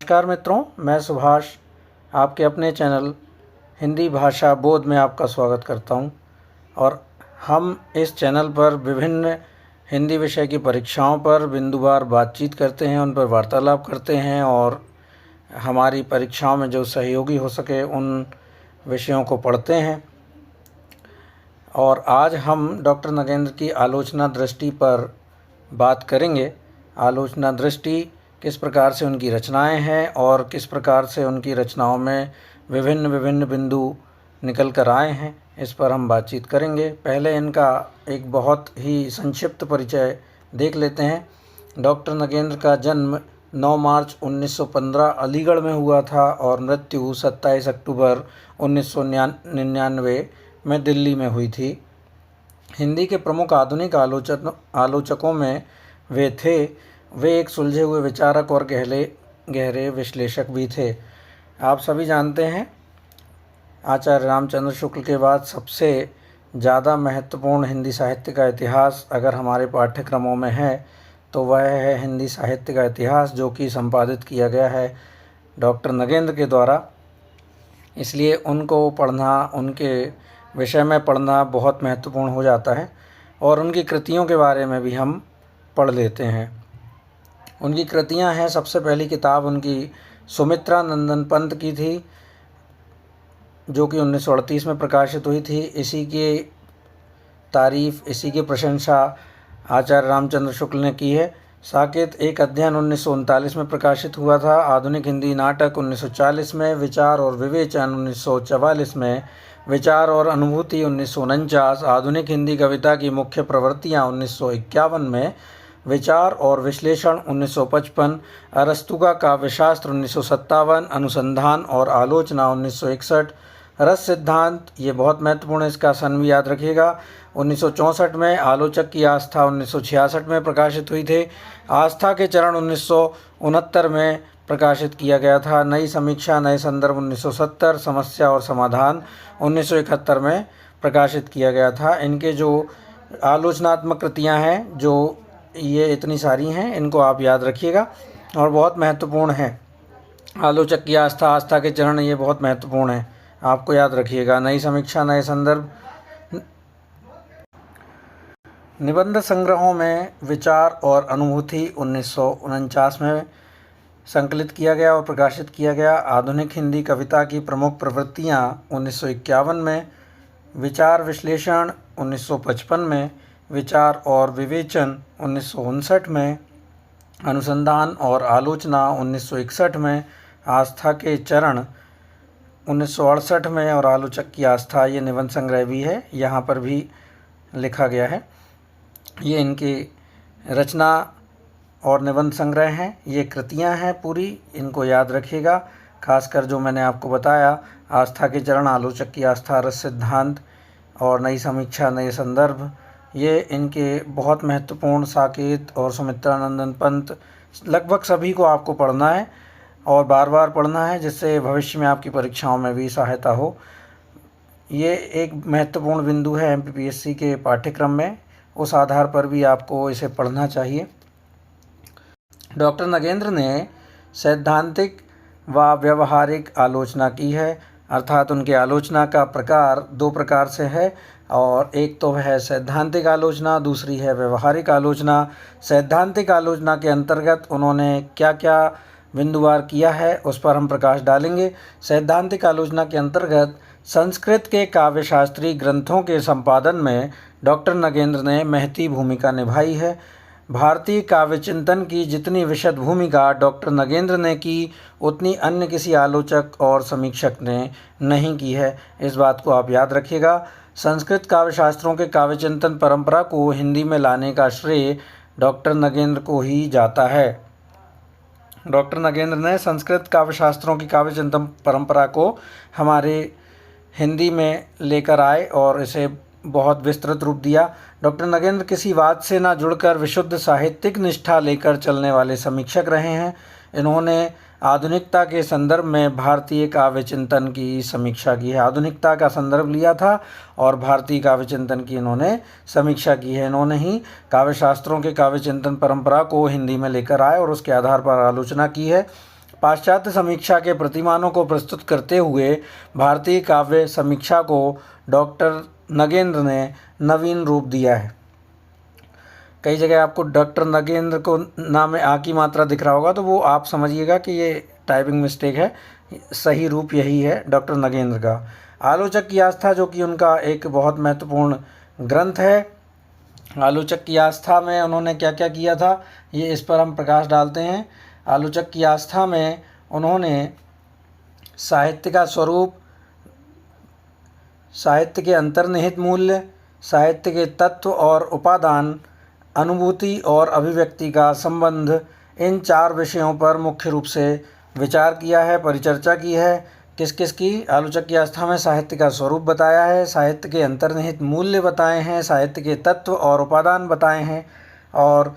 नमस्कार मित्रों, मैं सुभाष आपके अपने चैनल हिंदी भाषा बोध में आपका स्वागत करता हूं। और हम इस चैनल पर विभिन्न हिंदी विषय की परीक्षाओं पर बिंदुवार बातचीत करते हैं, उन पर वार्तालाप करते हैं और हमारी परीक्षाओं में जो सहयोगी हो सके उन विषयों को पढ़ते हैं। और आज हम डॉक्टर नगेंद्र की आलोचना दृष्टि पर बात करेंगे। आलोचना दृष्टि किस प्रकार से उनकी रचनाएं हैं और किस प्रकार से उनकी रचनाओं में विभिन्न विभिन्न बिंदु निकल कर आए हैं, इस पर हम बातचीत करेंगे। पहले इनका एक बहुत ही संक्षिप्त परिचय देख लेते हैं। डॉक्टर नगेंद्र का जन्म 9 मार्च 1915 अलीगढ़ में हुआ था और मृत्यु 27 अक्टूबर 1999 में दिल्ली में हुई थी। हिंदी के प्रमुख आधुनिक आलोचकों में वे एक सुलझे हुए विचारक और गहरे विश्लेषक भी थे। आप सभी जानते हैं, आचार्य रामचंद्र शुक्ल के बाद सबसे ज़्यादा महत्वपूर्ण हिंदी साहित्य का इतिहास अगर हमारे पाठ्यक्रमों में है तो वह है हिंदी साहित्य का इतिहास, जो कि संपादित किया गया है डॉक्टर नगेंद्र के द्वारा। इसलिए उनको पढ़ना, उनके विषय में पढ़ना बहुत महत्वपूर्ण हो जाता है और उनकी कृतियों के बारे में भी हम पढ़ लेते हैं। उनकी कृतियां हैं, सबसे पहली किताब उनकी सुमित्रा नंदन पंत की थी, जो कि 1938 में प्रकाशित हुई थी। इसी की तारीफ़, इसी की प्रशंसा आचार्य रामचंद्र शुक्ल ने की है। साकेत एक अध्ययन 1939 में प्रकाशित हुआ था। आधुनिक हिंदी नाटक 1940 में, विचार और विवेचन 1944 में, विचार और अनुभूति 1949, आधुनिक हिंदी कविता की मुख्य प्रवृत्तियाँ 1951 में, विचार और विश्लेषण 1955, अरस्तु का काव्यशास्त्र 1957, अनुसंधान और आलोचना 1961, रस सिद्धांत, ये बहुत महत्वपूर्ण है, इसका सन भी याद रखिएगा, 1964 में, आलोचक की आस्था 1966 में प्रकाशित हुई थी, आस्था के चरण 1969 में प्रकाशित किया गया था, नई समीक्षा नए संदर्भ 1970, समस्या और समाधान 1971 में प्रकाशित किया गया था। इनके जो आलोचनात्मक कृतियाँ हैं, जो ये इतनी सारी हैं, इनको आप याद रखिएगा और बहुत महत्वपूर्ण है। आलोचक की आस्था, आस्था के चरण, ये बहुत महत्वपूर्ण है, आपको याद रखिएगा। नई समीक्षा नए संदर्भ। निबंध संग्रहों में विचार और अनुभूति 1949 में संकलित किया गया और प्रकाशित किया गया। आधुनिक हिंदी कविता की प्रमुख प्रवृत्तियाँ 1951 में, विचार विश्लेषण 1955 में, विचार और विवेचन 1959 में, अनुसंधान और आलोचना 1961 में, आस्था के चरण 1968 में और आलोचक की आस्था, ये निबंध संग्रह भी है, यहाँ पर भी लिखा गया है। ये इनकी रचना और निबंध संग्रह हैं, ये कृतियाँ हैं पूरी, इनको याद रखिएगा। खासकर जो मैंने आपको बताया, आस्था के चरण, आलोचक की आस्था, रस सिद्धांत और नई समीक्षा नए संदर्भ, ये इनके बहुत महत्वपूर्ण। साकेत और सुमित्रा नंदन पंत लगभग सभी को आपको पढ़ना है और बार बार पढ़ना है, जिससे भविष्य में आपकी परीक्षाओं में भी सहायता हो। ये एक महत्वपूर्ण बिंदु है MPPSC के पाठ्यक्रम में, उस आधार पर भी आपको इसे पढ़ना चाहिए। डॉक्टर नगेंद्र ने सैद्धांतिक व व्यवहारिक आलोचना की है, अर्थात उनके आलोचना का प्रकार 2 प्रकार से है, और एक तो है सैद्धांतिक आलोचना, दूसरी है व्यवहारिक आलोचना। सैद्धांतिक आलोचना के अंतर्गत उन्होंने क्या क्या बिंदुवार किया है, उस पर हम प्रकाश डालेंगे। सैद्धांतिक आलोचना के अंतर्गत संस्कृत के काव्यशास्त्री ग्रंथों के संपादन में डॉक्टर नगेंद्र ने महती भूमिका निभाई है। भारतीय काव्य चिंतन की जितनी विशद भूमिका डॉक्टर नगेंद्र ने की, उतनी अन्य किसी आलोचक और समीक्षक ने नहीं की है, इस बात को आप याद रखिएगा। संस्कृत काव्य शास्त्रों के काव्य चिंतन परंपरा को हिंदी में लाने का श्रेय डॉक्टर नगेंद्र को ही जाता है। डॉक्टर नगेंद्र ने संस्कृत काव्य शास्त्रों की काव्य चिंतन परंपरा को हमारे हिंदी में लेकर आए और इसे बहुत विस्तृत रूप दिया। डॉक्टर नगेंद्र किसी वाद से ना जुड़कर विशुद्ध साहित्यिक निष्ठा लेकर चलने वाले समीक्षक रहे हैं। इन्होंने आधुनिकता के संदर्भ में भारतीय काव्य चिंतन की समीक्षा की है। आधुनिकता का संदर्भ लिया था और भारतीय काव्य चिंतन की इन्होंने समीक्षा की है। इन्होंने ही काव्य शास्त्रों के काव्य चिंतन परंपरा को हिंदी में लेकर आए और उसके आधार पर आलोचना की है पाश्चात्य समीक्षा के प्रतिमानों को प्रस्तुत करते हुए भारतीय काव्य समीक्षा को डॉक्टर नगेंद्र ने नवीन रूप दिया है। कई जगह आपको डॉक्टर नगेंद्र को नाम में आ की मात्रा दिख रहा होगा, तो वो आप समझिएगा कि ये टाइपिंग मिस्टेक है, सही रूप यही है डॉक्टर नगेंद्र का। आलोचक की आस्था, जो कि उनका एक बहुत महत्वपूर्ण ग्रंथ है। आलोचक की आस्था में उन्होंने क्या क्या किया था, ये इस पर हम प्रकाश डालते हैं। आलोचक की आस्था में उन्होंने साहित्य का स्वरूप, साहित्य के अंतर्निहित मूल्य, साहित्य के तत्व और उपादान, अनुभूति और अभिव्यक्ति का संबंध, इन 4 विषयों पर मुख्य रूप से विचार किया है, परिचर्चा की है। किस किस की? आलोचक की आस्था में साहित्य का स्वरूप बताया है, साहित्य के अंतर्निहित मूल्य बताए हैं, साहित्य के तत्व और उपादान बताए हैं, और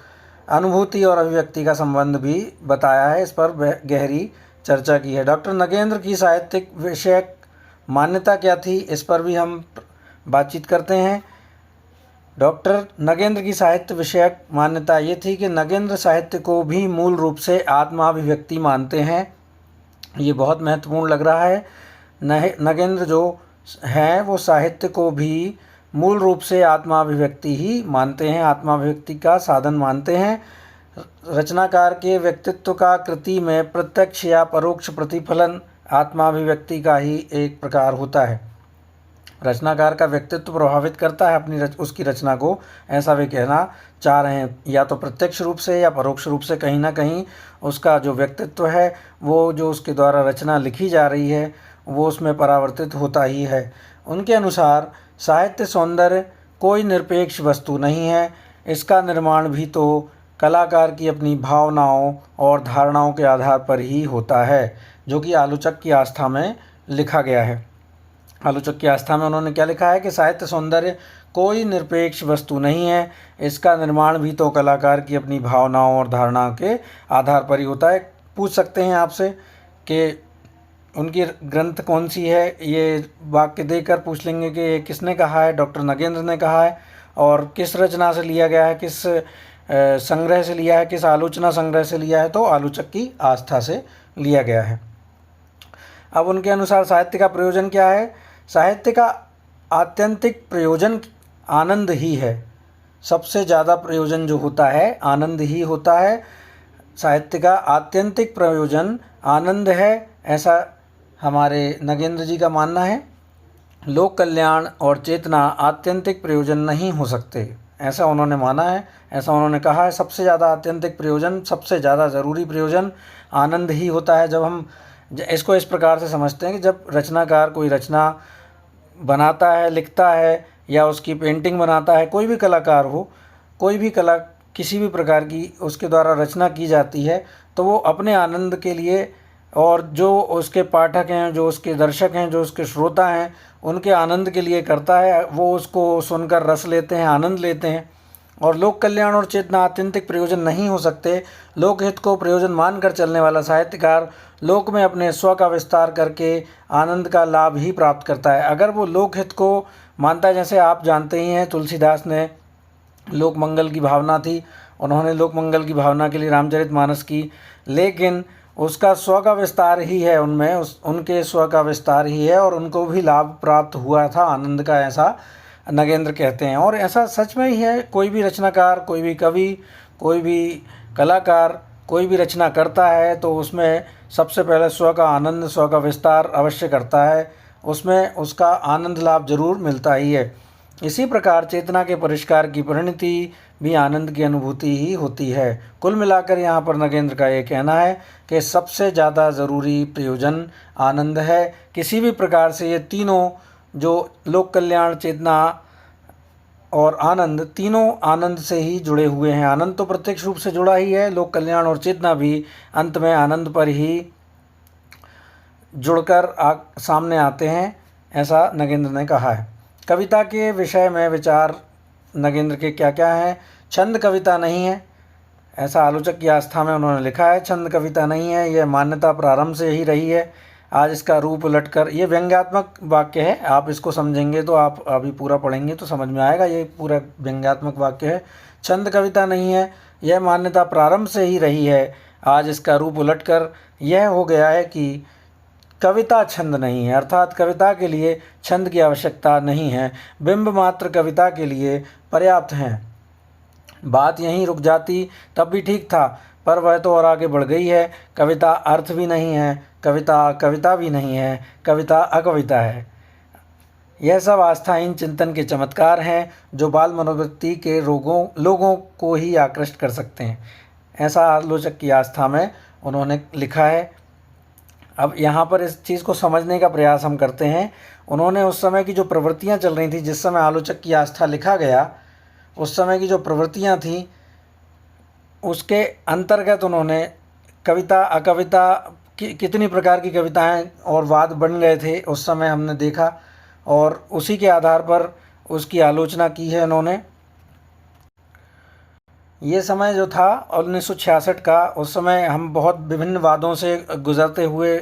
अनुभूति और अभिव्यक्ति का संबंध भी बताया है। इस पर गहरी चर्चा की है। डॉक्टर नगेंद्र की साहित्यिक विषयक मान्यता क्या थी, इस पर भी हम बातचीत करते हैं। डॉक्टर नगेंद्र की साहित्य विषयक मान्यता ये थी कि नगेंद्र साहित्य को भी मूल रूप से आत्माभिव्यक्ति मानते हैं। ये बहुत महत्वपूर्ण लग रहा है। नगेंद्र जो हैं वो साहित्य को भी मूल रूप से आत्माभिव्यक्ति ही मानते हैं, आत्माभिव्यक्ति का साधन मानते हैं। रचनाकार के व्यक्तित्व का कृति में प्रत्यक्ष या परोक्ष प्रतिफलन आत्माभिव्यक्ति का ही एक प्रकार होता है। रचनाकार का व्यक्तित्व प्रभावित करता है अपनी उसकी रचना को, ऐसा वे कहना चाह रहे हैं। या तो प्रत्यक्ष रूप से या परोक्ष रूप से कहीं ना कहीं उसका जो व्यक्तित्व है, वो जो उसके द्वारा रचना लिखी जा रही है, वो उसमें परावर्तित होता ही है। उनके अनुसार साहित्य सौंदर्य कोई निरपेक्ष वस्तु नहीं है, इसका निर्माण भी तो कलाकार की अपनी भावनाओं और धारणाओं के आधार पर ही होता है, जो कि आलोचक की आस्था में लिखा गया है। आलोचक की आस्था में उन्होंने क्या लिखा है कि साहित्य सौंदर्य कोई निरपेक्ष वस्तु नहीं है, इसका निर्माण भी तो कलाकार की अपनी भावनाओं और धारणा के आधार पर ही होता है। पूछ सकते हैं आपसे कि उनकी ग्रंथ कौन सी है, ये वाक्य देकर पूछ लेंगे कि ये किसने कहा है, डॉक्टर नगेंद्र ने कहा है, और किस रचना से लिया गया है, किस संग्रह से लिया है, किस आलोचना संग्रह से लिया है, तो आलोचक की आस्था से लिया गया है। अब उनके अनुसार साहित्य का प्रयोजन क्या है? साहित्य का आत्यंतिक प्रयोजन आनंद ही है। सबसे ज़्यादा प्रयोजन जो होता है आनंद ही होता है। साहित्य का आत्यंतिक प्रयोजन आनंद है, ऐसा हमारे नगेंद्र जी का मानना है। लोक कल्याण और चेतना आत्यंतिक प्रयोजन नहीं हो सकते, ऐसा उन्होंने माना है, ऐसा उन्होंने कहा है। सबसे ज़्यादा आत्यंतिक प्रयोजन, सबसे ज़्यादा ज़रूरी प्रयोजन आनंद ही होता है। जब हम इसको इस प्रकार से समझते हैं कि जब रचनाकार कोई रचना बनाता है, लिखता है, या उसकी पेंटिंग बनाता है, कोई भी कलाकार हो, कोई भी कला किसी भी प्रकार की उसके द्वारा रचना की जाती है, तो वो अपने आनंद के लिए और जो उसके पाठक हैं, जो उसके दर्शक हैं, जो उसके श्रोता हैं, उनके आनंद के लिए करता है। वो उसको सुनकर रस लेते हैं, आनंद लेते हैं। और लोक कल्याण और चेतना आत्यंतिक प्रयोजन नहीं हो सकते। लोकहित को प्रयोजन मानकर चलने वाला साहित्यकार लोक में अपने स्व का विस्तार करके आनंद का लाभ ही प्राप्त करता है। अगर वो लोकहित को मानता है, जैसे आप जानते ही हैं तुलसीदास ने लोक मंगल की भावना थी, उन्होंने लोक मंगल की भावना के लिए रामचरितमानस की, लेकिन उसका स्व का विस्तार ही है, उनमें उनके स्व का विस्तार ही है और उनको भी लाभ प्राप्त हुआ था आनंद का, ऐसा नगेंद्र कहते हैं। और ऐसा सच में ही है। कोई भी रचनाकार, कोई भी कवि, कोई भी कलाकार कोई भी रचना करता है तो उसमें सबसे पहले स्व का आनंद, स्व का विस्तार अवश्य करता है, उसमें उसका आनंद लाभ जरूर मिलता ही है। इसी प्रकार चेतना के परिष्कार की परिणति भी आनंद की अनुभूति ही होती है। कुल मिलाकर यहाँ पर नगेंद्र का ये कहना है कि सबसे ज़्यादा ज़रूरी प्रयोजन आनंद है। किसी भी प्रकार से ये तीनों जो लोक कल्याण, चेतना और आनंद, तीनों आनंद से ही जुड़े हुए हैं। आनंद तो प्रत्यक्ष रूप से जुड़ा ही है, लोक कल्याण और चेतना भी अंत में आनंद पर ही जुड़कर सामने आते हैं, ऐसा नगेंद्र ने कहा है। कविता के विषय में विचार नगेंद्र के क्या क्या हैं? छंद कविता नहीं है, ऐसा आलोचक की आस्था में उन्होंने लिखा है। छंद कविता नहीं है, यह मान्यता प्रारंभ से ही रही है। आज इसका रूप उलटकर, ये व्यंग्यात्मक वाक्य है, आप इसको समझेंगे तो आप अभी पूरा पढ़ेंगे तो समझ में आएगा, ये पूरा व्यंग्यात्मक वाक्य है। छंद कविता नहीं है, यह मान्यता प्रारंभ से ही रही है। आज इसका रूप उलटकर यह हो गया है कि कविता छंद नहीं है, अर्थात कविता के लिए छंद की आवश्यकता नहीं है, बिंब मात्र कविता के लिए पर्याप्त हैं। बात यहीं रुक जाती तब भी ठीक था, पर वह तो और आगे बढ़ गई है। कविता अर्थ भी नहीं है, कविता कविता भी नहीं है, कविता अकविता है। यह सब आस्थाहीन चिंतन के चमत्कार हैं जो बाल मनोवृत्ति के लोगों को ही आकृष्ट कर सकते हैं। ऐसा आलोचक की आस्था में उन्होंने लिखा है। अब यहाँ पर इस चीज़ को समझने का प्रयास हम करते हैं। उन्होंने उस समय की जो प्रवृत्तियाँ चल रही थी, जिस समय आलोचक की आस्था लिखा गया, उस समय की जो प्रवृत्तियाँ थीं उसके अंतर्गत उन्होंने कविता अकविता कितनी प्रकार की कविताएं और वाद बन गए थे उस समय हमने देखा, और उसी के आधार पर उसकी आलोचना की है उन्होंने। ये समय जो था 1966 का, उस समय हम बहुत विभिन्न वादों से गुजरते हुए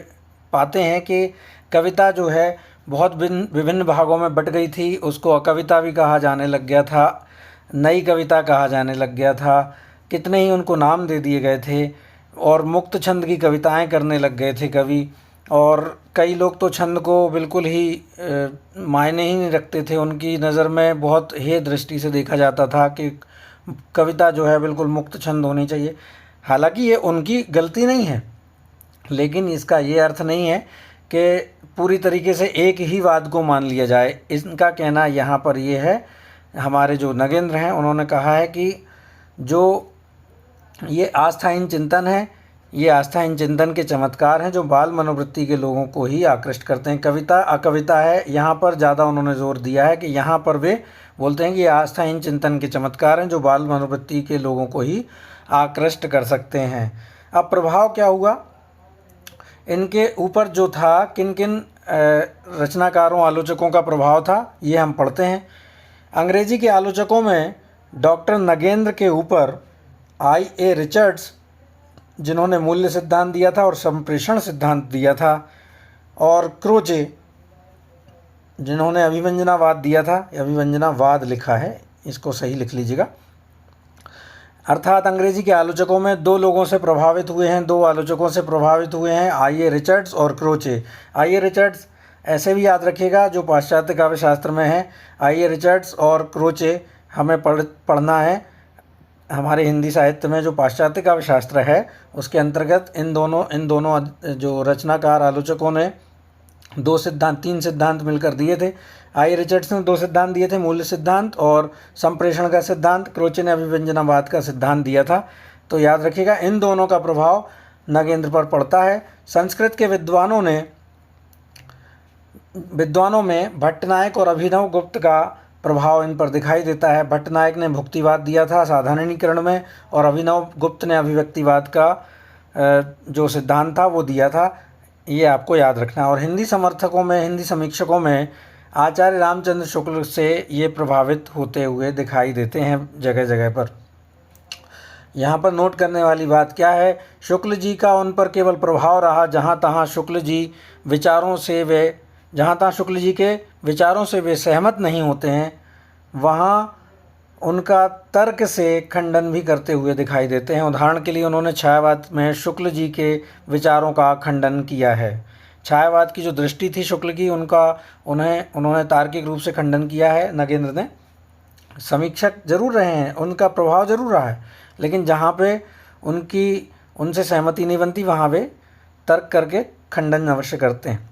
पाते हैं कि कविता जो है बहुत विभिन्न भागों में बट गई थी। उसको अकविता भी कहा जाने लग गया था, नई कविता कहा जाने लग गया था, कितने ही उनको नाम दे दिए गए थे, और मुक्त छंद की कविताएं करने लग गए थे कवि। और कई लोग तो छंद को बिल्कुल ही मायने ही नहीं रखते थे, उनकी नज़र में बहुत हे दृष्टि से देखा जाता था कि कविता जो है बिल्कुल मुक्त छंद होनी चाहिए। हालांकि ये उनकी गलती नहीं है, लेकिन इसका ये अर्थ नहीं है कि पूरी तरीके से एक ही वाद को मान लिया जाए। इनका कहना यहाँ पर ये है, हमारे जो नगेंद्र हैं उन्होंने कहा है कि जो ये आस्थाहीन चिंतन है, ये आस्थाहीन चिंतन के चमत्कार हैं जो बाल मनोवृत्ति के लोगों को ही आकृष्ट करते हैं। कविता अकविता है, यहाँ पर ज़्यादा उन्होंने जोर दिया है कि यहाँ पर वे बोलते हैं कि ये आस्थाहीन चिंतन के चमत्कार हैं जो बाल मनोवृत्ति के लोगों को ही आकृष्ट कर सकते हैं। अब प्रभाव क्या हुआ इनके ऊपर जो था, किन किन रचनाकारों आलोचकों का प्रभाव था, ये हम पढ़ते हैं। अंग्रेजी के आलोचकों में डॉक्टर नगेंद्र के ऊपर I.A. रिचर्ड्स, जिन्होंने मूल्य सिद्धांत दिया था और संप्रेषण सिद्धांत दिया था, और क्रोचे, जिन्होंने अभिव्यंजनावाद दिया था। अभिव्यंजनावाद लिखा है, इसको सही लिख लीजिएगा। अर्थात अंग्रेजी के आलोचकों में दो लोगों से प्रभावित हुए हैं, दो आलोचकों से प्रभावित हुए हैं, I.A. रिचर्ड्स और क्रोचे। I.A. रिचर्ड्स ऐसे भी याद रखिएगा जो पाश्चात्य काव्य शास्त्र में है। I.A. रिचर्ड्स और क्रोचे हमें पढ़ना है। हमारे हिंदी साहित्य में जो पाश्चात्य काव्य शास्त्र है उसके अंतर्गत इन दोनों जो रचनाकार आलोचकों ने तीन सिद्धांत मिलकर दिए थे। I.A. रिचर्ड्स ने 2 सिद्धांत दिए थे, मूल्य सिद्धांत और संप्रेषण का सिद्धांत। क्रोचे ने अभिव्यंजनावाद का सिद्धांत दिया था। तो याद रखिएगा इन दोनों का प्रभाव नगेंद्र पर पड़ता है। संस्कृत के विद्वानों में भट्टनायक और अभिनव गुप्त का प्रभाव इन पर दिखाई देता है। भट्टनायक ने भुक्तिवाद दिया था साधारणीकरण में, और अभिनव गुप्त ने अभिव्यक्तिवाद का जो सिद्धांत था वो दिया था। ये आपको याद रखना। और हिंदी समीक्षकों में आचार्य रामचंद्र शुक्ल से ये प्रभावित होते हुए दिखाई देते हैं जगह जगह पर। यहाँ पर नोट करने वाली बात क्या है, शुक्ल जी का उन पर केवल प्रभाव रहा जहाँ तहाँ शुक्ल जी के विचारों से वे सहमत नहीं होते हैं, वहाँ उनका तर्क से खंडन भी करते हुए दिखाई देते हैं। उदाहरण के लिए उन्होंने छायावाद में शुक्ल जी के विचारों का खंडन किया है। छायावाद की जो दृष्टि थी शुक्ल की, उन्होंने तार्किक रूप से खंडन किया है नगेंद्र ने। समीक्षक जरूर रहे हैं, उनका प्रभाव जरूर रहा है, लेकिन जहाँ पे उनसे सहमति नहीं बनती वहाँ वे तर्क करके खंडन अवश्य करते हैं।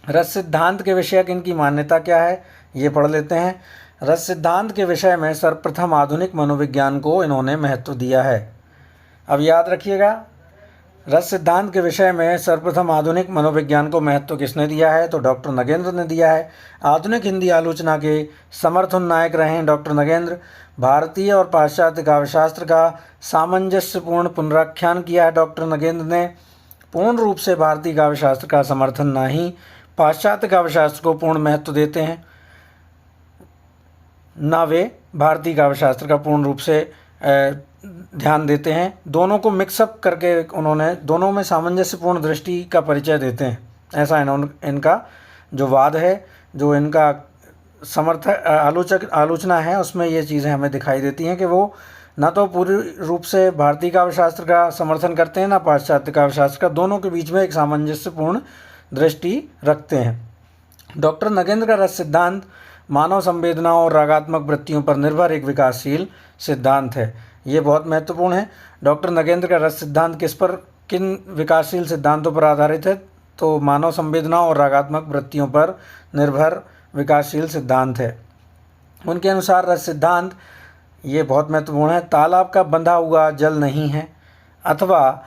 रस सिद्धांत के विषय इनकी मान्यता क्या है, ये पढ़ लेते हैं। रस सिद्धांत के विषय में सर्वप्रथम आधुनिक मनोविज्ञान को इन्होंने महत्व दिया है। अब याद रखिएगा, रस सिद्धांत के विषय में सर्वप्रथम आधुनिक मनोविज्ञान को महत्व किसने दिया है, तो डॉक्टर नगेंद्र ने दिया है। आधुनिक हिंदी आलोचना के समर्थ नायक रहे हैं डॉक्टर नगेंद्र। भारतीय और पाश्चात्य काव्यशास्त्र का सामंजस्यपूर्ण पुनराख्यान किया है डॉक्टर नगेंद्र ने। पूर्ण रूप से भारतीय काव्यशास्त्र का समर्थन ना ही पाश्चात्य काव्यशास्त्र को पूर्ण महत्व देते हैं, ना वे भारतीय काव्यशास्त्र का पूर्ण रूप से ध्यान देते हैं। दोनों को मिक्सअप करके उन्होंने दोनों में सामंजस्यपूर्ण दृष्टि का परिचय देते हैं। ऐसा इनका जो वाद है, जो इनका आलोचना है, उसमें ये चीज़ें हमें दिखाई देती हैं कि वो न तो पूरी रूप से भारतीय काव्यशास्त्र का समर्थन करते हैं, न पाश्चात्य काव्यशास्त्र का, दोनों के बीच में एक सामंजस्यपूर्ण दृष्टि रखते हैं। डॉक्टर नगेंद्र का रस सिद्धांत मानव संवेदनाओं और रागात्मक वृत्तियों पर निर्भर एक विकासशील सिद्धांत है। ये बहुत महत्वपूर्ण है। डॉक्टर नगेंद्र का रस सिद्धांत किन विकासशील सिद्धांतों पर आधारित है? तो मानव संवेदनाओं और रागात्मक वृत्तियों पर निर्भर विकासशील सिद्धांत है। उनके अनुसार रस सिद्धांत, ये बहुत महत्वपूर्ण है, तालाब का बंधा हुआ जल नहीं है, अथवा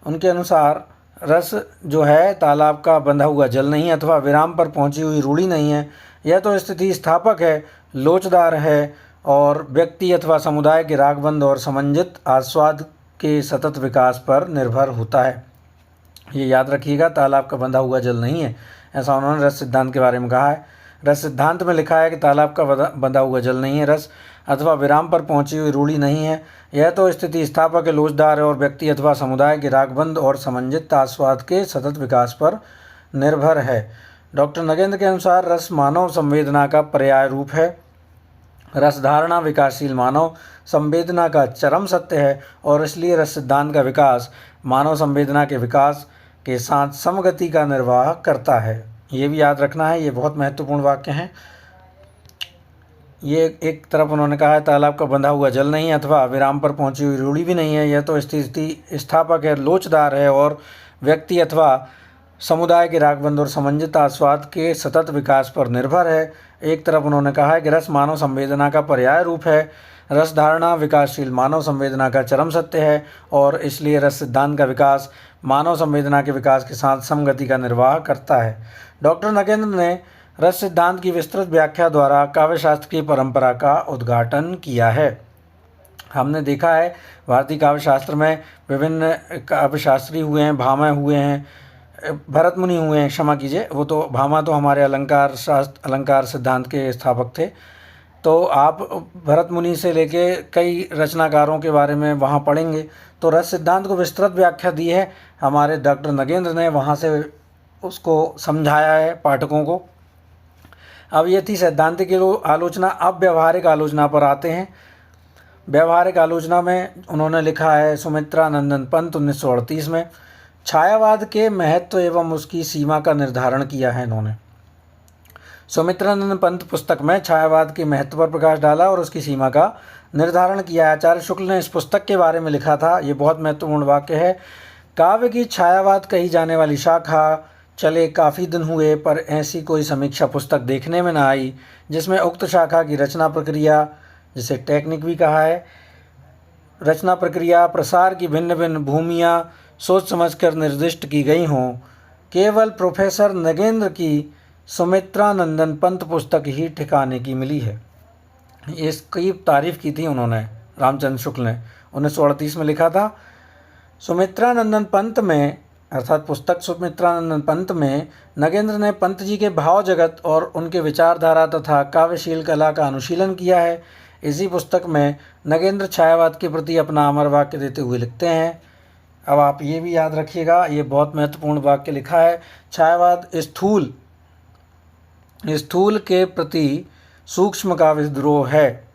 उनके अनुसार रस जो है तालाब का बंधा हुआ जल नहीं, अथवा विराम पर पहुंची हुई रूढ़ी नहीं है। यह तो स्थिति स्थापक है, लोचदार है और व्यक्ति अथवा समुदाय के रागबंद और समंजित आस्वाद के सतत विकास पर निर्भर होता है। ये याद रखिएगा, तालाब का बंधा हुआ जल नहीं है, ऐसा उन्होंने रस सिद्धांत के बारे में कहा है। रस सिद्धांत में लिखा है कि तालाब का बंधा हुआ जल नहीं है, रस अथवा विराम पर पहुंची हुई रूढ़ी नहीं है। यह तो स्थिति स्थापक है, लोचदार है और व्यक्ति अथवा समुदाय के रागबंद और समंजित आस्वाद के सतत विकास पर निर्भर है। डॉक्टर नगेंद्र के अनुसार रस मानव संवेदना का पर्याय रूप है। रस धारणा विकासशील मानव संवेदना का चरम सत्य है और इसलिए रस सिद्धांत का विकास मानव संवेदना के विकास के साथ समगति का निर्वाह करता है। ये भी याद रखना है, ये बहुत महत्वपूर्ण वाक्य हैं। ये एक तरफ उन्होंने कहा है तालाब का बंधा हुआ जल नहीं अथवा विराम पर पहुंची हुई रूढ़ी भी नहीं है, यह तो स्थिति स्थापक है, लोचदार है और व्यक्ति अथवा समुदाय के रागबंद और समंजित आस्वाद के सतत विकास पर निर्भर है। एक तरफ उन्होंने कहा है कि रस मानव संवेदना का पर्याय रूप है, रस धारणा विकासशील मानव संवेदना का चरम सत्य है और इसलिए रस सिद्धांत का विकास मानव संवेदना के विकास के साथ समगति का निर्वाह करता है। डॉक्टर नगेंद्र ने रस सिद्धांत की विस्तृत व्याख्या द्वारा काव्यशास्त्र की परंपरा का उद्घाटन किया है। हमने देखा है भारतीय काव्यशास्त्र में विभिन्न काव्यशास्त्री हुए हैं, भामा हुए हैं, भरत मुनि हुए हैं, क्षमा कीजिए, वो तो भामा तो हमारे अलंकार सिद्धांत के स्थापक थे। तो आप भरत मुनि से लेके कई रचनाकारों के बारे में वहाँ पढ़ेंगे। तो रस सिद्धांत को विस्तृत व्याख्या दी है हमारे डॉक्टर नगेंद्र ने, वहाँ से उसको समझाया है पाठकों को। अब ये थी सैद्धांतिक आलोचना। अब व्यवहारिक आलोचना पर आते हैं। व्यवहारिक आलोचना में उन्होंने लिखा है, सुमित्रा नंदन पंत 1938 में छायावाद के महत्व एवं उसकी सीमा का निर्धारण किया है। इन्होंने सुमित्रानंद पंत पुस्तक में छायावाद के महत्व पर प्रकाश डाला और उसकी सीमा का निर्धारण किया है। आचार्य शुक्ल ने इस पुस्तक के बारे में लिखा था, ये बहुत महत्वपूर्ण वाक्य है, काव्य की छायावाद कही जाने वाली शाखा चले काफ़ी दिन हुए पर ऐसी कोई समीक्षा पुस्तक देखने में न आई जिसमें उक्त शाखा की रचना प्रक्रिया, जिसे टेक्निक भी कहा है, रचना प्रक्रिया प्रसार की भिन्न भिन्न भूमियाँ सोच समझकर निर्दिष्ट की गई हों। केवल प्रोफेसर नगेंद्र की सुमित्रानंदन पंत पुस्तक ही ठिकाने की मिली है। इसकी तारीफ़ की थी उन्होंने, रामचंद्र शुक्ल ने 1938 में लिखा था। सुमित्रानंदन पंत में, अर्थात पुस्तक सुमित्रानंदन पंत में, नगेंद्र ने पंत जी के भाव जगत और उनके विचारधारा तथा काव्यशील कला का अनुशीलन किया है। इसी पुस्तक में नगेंद्र छायावाद के प्रति अपना अमर वाक्य देते हुए लिखते हैं। अब आप ये भी याद रखिएगा, ये बहुत महत्वपूर्ण वाक्य लिखा है, छायावाद स्थूल के प्रति सूक्ष्म का विद्रोह है।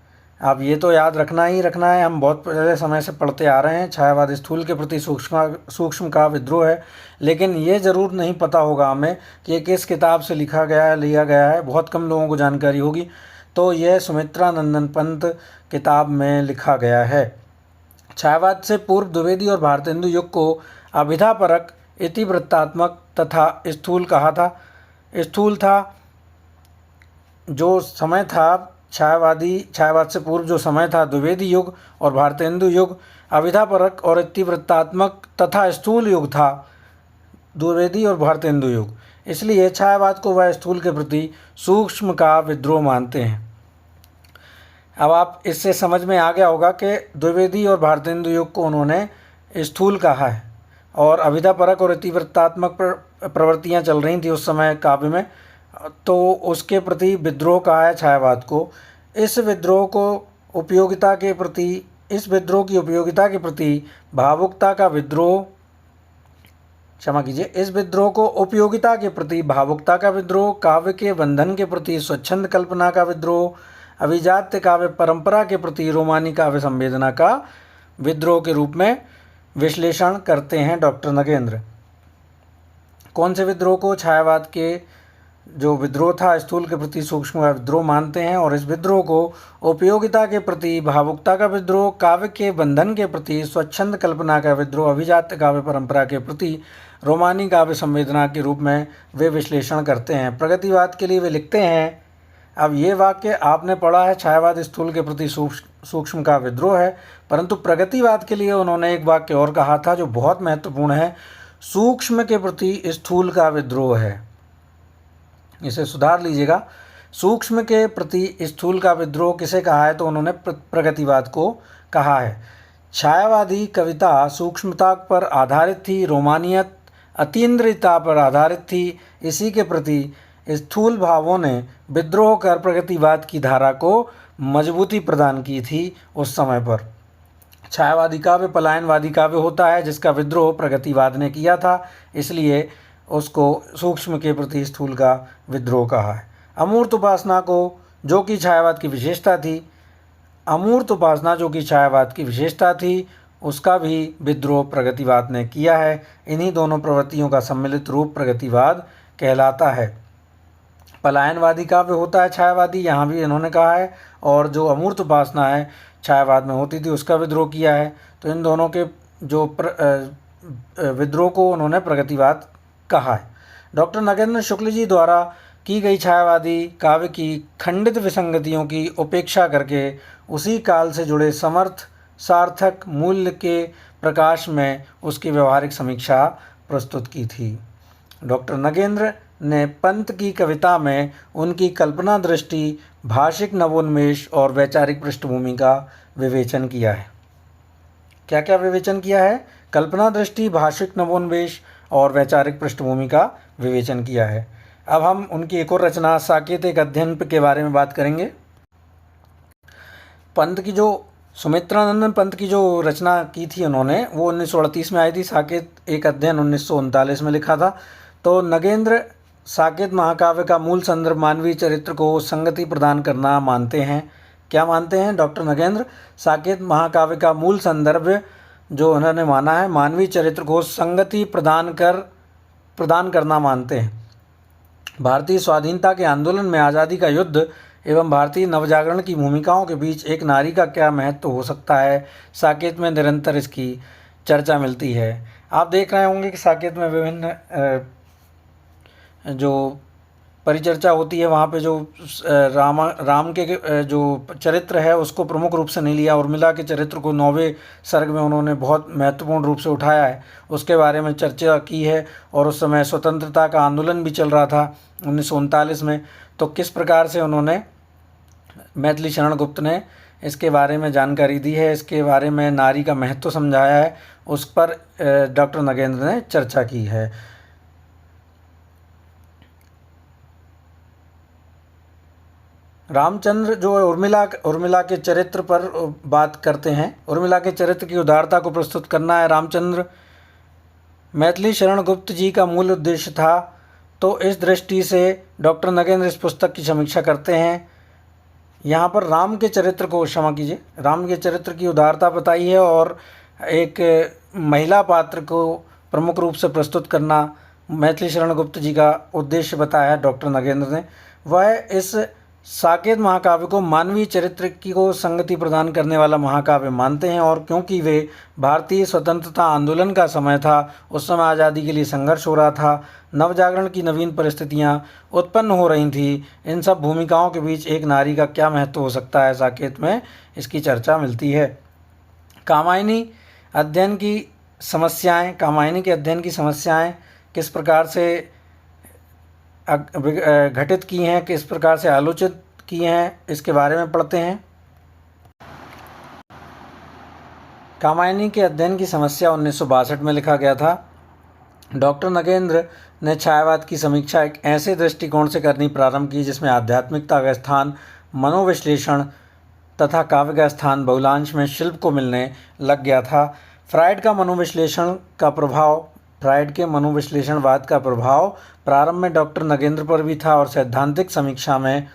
अब ये तो याद रखना ही रखना है, हम बहुत पहले समय से पढ़ते आ रहे हैं, छायावाद स्थूल के प्रति सूक्ष्म का विद्रोह है। लेकिन ये ज़रूर नहीं पता होगा हमें कि ये किस किताब से लिया गया है, बहुत कम लोगों को जानकारी होगी। तो यह सुमित्रानंदन पंत किताब में लिखा गया है। छायावाद से पूर्व द्विवेदी और भारतेंदु युग को अभिधापरक, इतिवृत्तात्मक तथा स्थूल कहा था। स्थूल था जो समय था, छायावाद से पूर्व जो समय था द्विवेदी युग और भारतेंदु युग, अभिधापरक और इतिवृत्तात्मक तथा स्थूल युग था, द्विवेदी और भारतेंदु युग। इसलिए छायावाद को वह स्थूल के प्रति सूक्ष्म का विद्रोह मानते हैं। अब आप इससे समझ में आ गया होगा कि द्विवेदी और भारतेंदु युग को उन्होंने स्थूल कहा है और अभिधापरक और इतिवृत्तात्मक प्रवृत्तियाँ चल रही थी उस समय काव्य में, तो उसके प्रति विद्रोह कहा है छायावाद को। इस विद्रोह की उपयोगिता के प्रति भावुकता का विद्रोह, क्षमा कीजिए, इस विद्रोह को उपयोगिता के प्रति भावुकता का विद्रोह, काव्य के बंधन के प्रति स्वच्छंद कल्पना का विद्रोह, अभिजात्य काव्य परंपरा के प्रति रोमानी काव्य संवेदना का विद्रोह के रूप में विश्लेषण करते हैं डॉक्टर नगेंद्र। कौन से विद्रोह को? छायावाद के जो विद्रोह था, स्थूल के प्रति सूक्ष्म का विद्रोह मानते हैं, और इस विद्रोह को उपयोगिता के प्रति भावुकता का विद्रोह, काव्य के बंधन के प्रति स्वच्छंद कल्पना का विद्रोह, अभिजात्य काव्य परंपरा के प्रति रोमानी काव्य संवेदना के रूप में वे विश्लेषण करते हैं। प्रगतिवाद के लिए वे लिखते हैं, अब ये वाक्य आपने पढ़ा है, छायावाद स्थूल के प्रति सूक्ष्म का विद्रोह है, परंतु प्रगतिवाद के लिए उन्होंने एक वाक्य और कहा था जो बहुत महत्वपूर्ण है, सूक्ष्म के प्रति स्थूल का विद्रोह है। इसे सुधार लीजिएगा। सूक्ष्म के प्रति स्थूल का विद्रोह किसे कहा है? तो उन्होंने प्रगतिवाद को कहा है। छायावादी कविता सूक्ष्मता पर आधारित थी, रोमानियत अतीन्द्रियता पर आधारित थी। इसी के प्रति स्थूल भावों ने विद्रोह कर प्रगतिवाद की धारा को मजबूती प्रदान की थी उस समय पर। छायावादी काव्य पलायनवादी काव्य होता है जिसका विद्रोह प्रगतिवाद ने किया था, इसलिए उसको सूक्ष्म के प्रति स्थूल का विद्रोह कहा है। अमूर्त उपासना को जो कि छायावाद की विशेषता थी, अमूर्त उपासना जो कि छायावाद की विशेषता थी, उसका भी विद्रोह प्रगतिवाद ने किया है। इन्हीं दोनों प्रवृत्तियों का सम्मिलित रूप प्रगतिवाद कहलाता है। पलायनवादी काव्य होता है छायावादी, यहाँ भी इन्होंने कहा है, और जो अमूर्त उपासना है छायावाद में होती थी उसका विद्रोह किया है। तो इन दोनों के जो विद्रोह को उन्होंने प्रगतिवाद कहा है। डॉक्टर नगेंद्र शुक्ल जी द्वारा की गई छायावादी काव्य की खंडित विसंगतियों की उपेक्षा करके उसी काल से जुड़े समर्थ सार्थक मूल्य के प्रकाश में उसकी व्यवहारिक समीक्षा प्रस्तुत की थी। डॉक्टर नगेंद्र ने पंत की कविता में उनकी कल्पना दृष्टि, भाषिक नवोन्मेष और वैचारिक पृष्ठभूमि का विवेचन किया है। क्या क्या विवेचन किया है? कल्पना दृष्टि, भाषिक नवोन्मेष और वैचारिक पृष्ठभूमि का विवेचन किया है। अब हम उनकी एक और रचना साकेत एक अध्ययन के बारे में बात करेंगे। पंत की जो सुमित्रानंदन पंत की जो रचना की थी उन्होंने, वो 1938 में आई थी। साकेत एक अध्ययन 1939 में लिखा था। तो नगेंद्र साकेत महाकाव्य का मूल संदर्भ मानवीय चरित्र को संगति प्रदान करना मानते हैं। क्या मानते हैं डॉक्टर नगेंद्र? साकेत महाकाव्य का मूल संदर्भ जो उन्होंने माना है, मानवीय चरित्र को संगति प्रदान करना मानते हैं। भारतीय स्वाधीनता के आंदोलन में आज़ादी का युद्ध एवं भारतीय नवजागरण की भूमिकाओं के बीच एक नारी का क्या महत्व हो सकता है, साकेत में निरंतर इसकी चर्चा मिलती है। आप देख रहे होंगे कि साकेत में विभिन्न जो परिचर्चा होती है, वहाँ पे जो राम के जो चरित्र है उसको प्रमुख रूप से नहीं लिया, उर्मिला के चरित्र को 9वें सर्ग में उन्होंने बहुत महत्वपूर्ण रूप से उठाया है, उसके बारे में चर्चा की है। और उस समय स्वतंत्रता का आंदोलन भी चल रहा था 1939 में, तो किस प्रकार से उन्होंने, मैथिली शरण गुप्त ने इसके बारे में जानकारी दी है, इसके बारे में नारी का महत्व समझाया है, उस पर डॉक्टर नगेंद्र ने चर्चा की है। रामचंद्र जो उर्मिला के चरित्र पर बात करते हैं, उर्मिला के चरित्र की उदारता को प्रस्तुत करना है रामचंद्र मैथिली शरण गुप्त जी का मूल उद्देश्य था। तो इस दृष्टि से डॉक्टर नगेंद्र इस पुस्तक की समीक्षा करते हैं। यहाँ पर राम के चरित्र को, क्षमा कीजिए, राम के चरित्र की उदारता बताई है और एक महिला पात्र को प्रमुख रूप से प्रस्तुत करना मैथिली शरण गुप्त जी का उद्देश्य बताया है डॉक्टर नगेंद्र ने। वह इस साकेत महाकाव्य को मानवीय चरित्र की को संगति प्रदान करने वाला महाकाव्य मानते हैं, और क्योंकि वे भारतीय स्वतंत्रता आंदोलन का समय था, उस समय आज़ादी के लिए संघर्ष हो रहा था, नवजागरण की नवीन परिस्थितियां उत्पन्न हो रही थी, इन सब भूमिकाओं के बीच एक नारी का क्या महत्व हो सकता है, साकेत में इसकी चर्चा मिलती है। कामायनी अध्ययन की समस्याएँ, कामायनी के अध्ययन की समस्याएँ किस प्रकार से घटित की हैं, किस प्रकार से आलोचित की हैं, इसके बारे में पढ़ते हैं। कामायनी के अध्ययन की समस्या 1962 में लिखा गया था। डॉक्टर नगेंद्र ने छायावाद की समीक्षा एक ऐसे दृष्टिकोण से करनी प्रारंभ की जिसमें आध्यात्मिकता का स्थान मनोविश्लेषण तथा काव्य का स्थान बहुलांश में शिल्प को मिलने लग गया था। फ्राइड के मनोविश्लेषणवाद का प्रभाव प्रारंभ में डॉक्टर नगेंद्र पर भी था और सैद्धांतिक समीक्षा में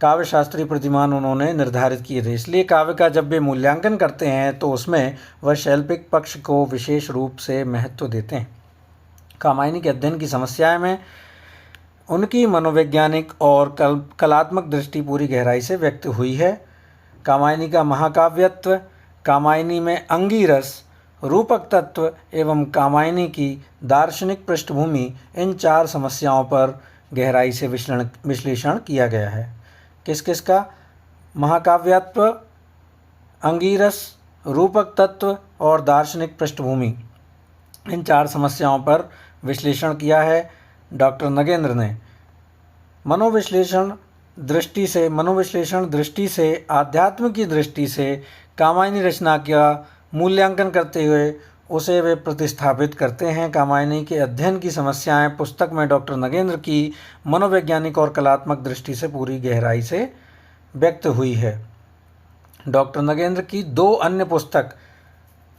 काव्य शास्त्रीय प्रतिमान उन्होंने निर्धारित किए थे। इसलिए काव्य का जब वे मूल्यांकन करते हैं तो उसमें वह शैल्पिक पक्ष को विशेष रूप से महत्व देते हैं। कामायनी के अध्ययन की समस्याएं में उनकी मनोवैज्ञानिक और कलात्मक दृष्टि पूरी गहराई से व्यक्त हुई है। कामायनी का महाकाव्यत्व, कामायनी में अंगीरस, रूपक तत्व एवं कामायनी की दार्शनिक पृष्ठभूमि, इन 4 समस्याओं पर गहराई से विश्लेषण किया गया है। किस किस का? महाकाव्यत्व, अंगीरस, रूपक तत्व और दार्शनिक पृष्ठभूमि, इन 4 समस्याओं पर विश्लेषण किया है डॉक्टर नगेंद्र ने। मनोविश्लेषण दृष्टि से आध्यात्म की दृष्टि से कामायनी रचना का मूल्यांकन करते हुए उसे वे प्रतिस्थापित करते हैं। कामायनी के अध्ययन की समस्याएं पुस्तक में डॉक्टर नगेंद्र की मनोवैज्ञानिक और कलात्मक दृष्टि से पूरी गहराई से व्यक्त हुई है। डॉक्टर नगेंद्र की 2 अन्य पुस्तक,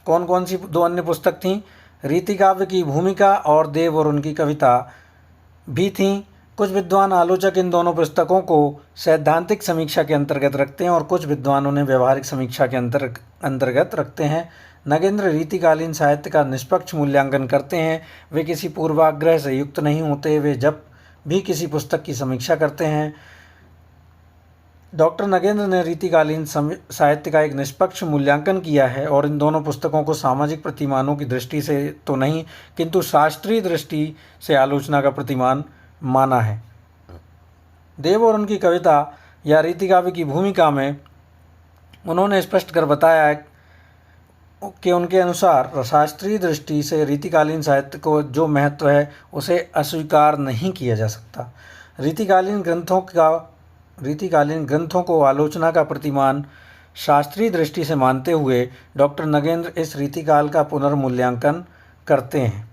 कौन कौन सी 2 अन्य पुस्तक थीं? रीति काव्य की भूमिका और देव और उनकी कविता भी थीं। कुछ विद्वान आलोचक इन दोनों पुस्तकों को सैद्धांतिक समीक्षा के अंतर्गत रखते हैं और कुछ विद्वान उन्हें व्यवहारिक समीक्षा के अंतर्गत रखते हैं। नगेंद्र रीतिकालीन साहित्य का निष्पक्ष मूल्यांकन करते हैं। वे किसी पूर्वाग्रह से युक्त नहीं होते। वे जब भी किसी पुस्तक की समीक्षा करते हैं, डॉक्टर नगेंद्र ने रीतिकालीन साहित्य का एक निष्पक्ष मूल्यांकन किया है और इन दोनों पुस्तकों को सामाजिक प्रतिमानों की दृष्टि से तो नहीं, किंतु शास्त्रीय दृष्टि से आलोचना का प्रतिमान माना है। देव और उनकी कविता या रीतिकाव्य की भूमिका में उन्होंने स्पष्ट कर बताया है कि उनके अनुसार शास्त्रीय दृष्टि से रीतिकालीन साहित्य को जो महत्व है उसे अस्वीकार नहीं किया जा सकता। रीतिकालीन ग्रंथों को आलोचना का प्रतिमान शास्त्रीय दृष्टि से मानते हुए डॉक्टर नगेंद्र इस रीतिकाल का पुनर्मूल्यांकन करते हैं।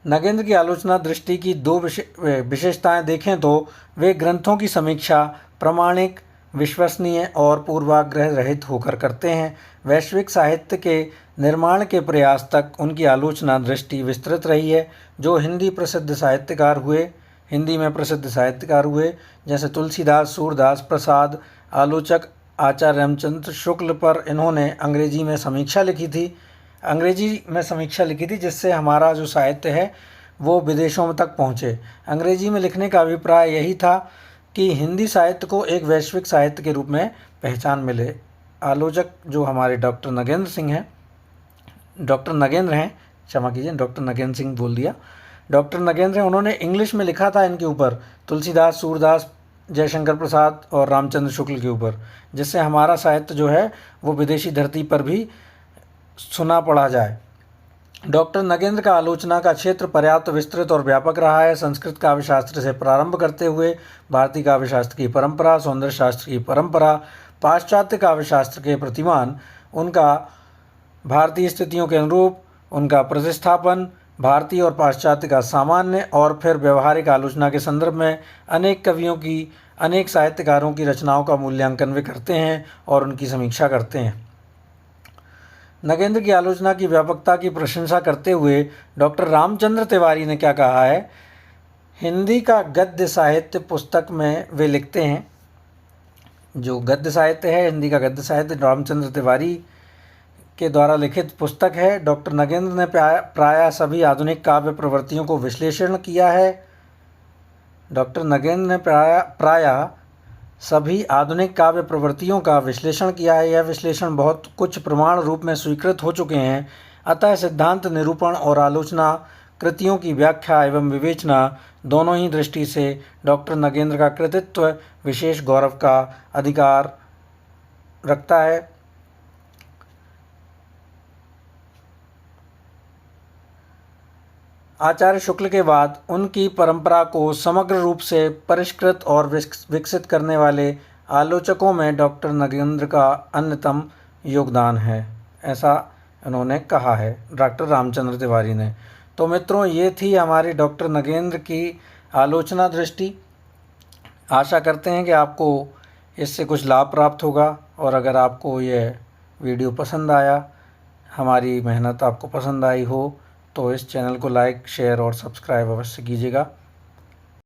नगेंद्र की आलोचना दृष्टि की 2 विशेषताएं देखें तो वे ग्रंथों की समीक्षा प्रामाणिक, विश्वसनीय और पूर्वाग्रह रहित होकर करते हैं। वैश्विक साहित्य के निर्माण के प्रयास तक उनकी आलोचना दृष्टि विस्तृत रही है। जो हिंदी में प्रसिद्ध साहित्यकार हुए जैसे तुलसीदास, सूरदास प्रसाद, आलोचक आचार्य रामचंद्र शुक्ल पर इन्होंने अंग्रेजी में समीक्षा लिखी थी जिससे हमारा जो साहित्य है वो विदेशों तक पहुँचे। अंग्रेजी में लिखने का अभिप्राय यही था कि हिंदी साहित्य को एक वैश्विक साहित्य के रूप में पहचान मिले। आलोचक जो हमारे डॉक्टर नगेंद्र नगेंद्र हैं, उन्होंने इंग्लिश में लिखा था इनके ऊपर, तुलसीदास, सूरदास, जयशंकर प्रसाद और रामचंद्र शुक्ल के ऊपर, जिससे हमारा साहित्य जो है वो विदेशी धरती पर भी सुना पढ़ा जाए। डॉक्टर नगेंद्र का आलोचना का क्षेत्र पर्याप्त विस्तृत और व्यापक रहा है। संस्कृत काव्य शास्त्र से प्रारंभ करते हुए भारतीय काव्य शास्त्र की परंपरा, सौंदर्य शास्त्र की परंपरा, पाश्चात्य काव्य शास्त्र के प्रतिमान, उनका भारतीय स्थितियों के अनुरूप उनका प्रतिस्थापन, भारतीय और पाश्चात्य का सामान्य और फिर व्यवहारिक आलोचना के संदर्भ में अनेक कवियों की, अनेक साहित्यकारों की रचनाओं का मूल्यांकन वे करते हैं और उनकी समीक्षा करते हैं। नगेंद्र की आलोचना की व्यापकता की प्रशंसा करते हुए डॉक्टर रामचंद्र तिवारी ने क्या कहा है? हिंदी का गद्य साहित्य पुस्तक में वे लिखते हैं, जो गद्य साहित्य है, हिंदी का गद्य साहित्य रामचंद्र तिवारी के द्वारा लिखित पुस्तक है। डॉक्टर नगेंद्र ने प्रायः सभी आधुनिक काव्य प्रवृत्तियों को विश्लेषण किया है। डॉक्टर नगेंद्र ने प्रायः सभी आधुनिक काव्य प्रवृत्तियों का विश्लेषण किया है। यह विश्लेषण बहुत कुछ प्रमाण रूप में स्वीकृत हो चुके हैं। अतः सिद्धांत निरूपण और आलोचना कृतियों की व्याख्या एवं विवेचना दोनों ही दृष्टि से डॉक्टर नगेंद्र का कृतित्व विशेष गौरव का अधिकार रखता है। आचार्य शुक्ल के बाद उनकी परंपरा को समग्र रूप से परिष्कृत और विकसित करने वाले आलोचकों में डॉक्टर नगेंद्र का अन्यतम योगदान है, ऐसा उन्होंने कहा है डॉक्टर रामचंद्र तिवारी ने। तो मित्रों, ये थी हमारी डॉक्टर नगेंद्र की आलोचना दृष्टि। आशा करते हैं कि आपको इससे कुछ लाभ प्राप्त होगा, और अगर आपको यह वीडियो पसंद आया, हमारी मेहनत आपको पसंद आई हो, तो इस चैनल को लाइक, शेयर और सब्सक्राइब अवश्य कीजिएगा।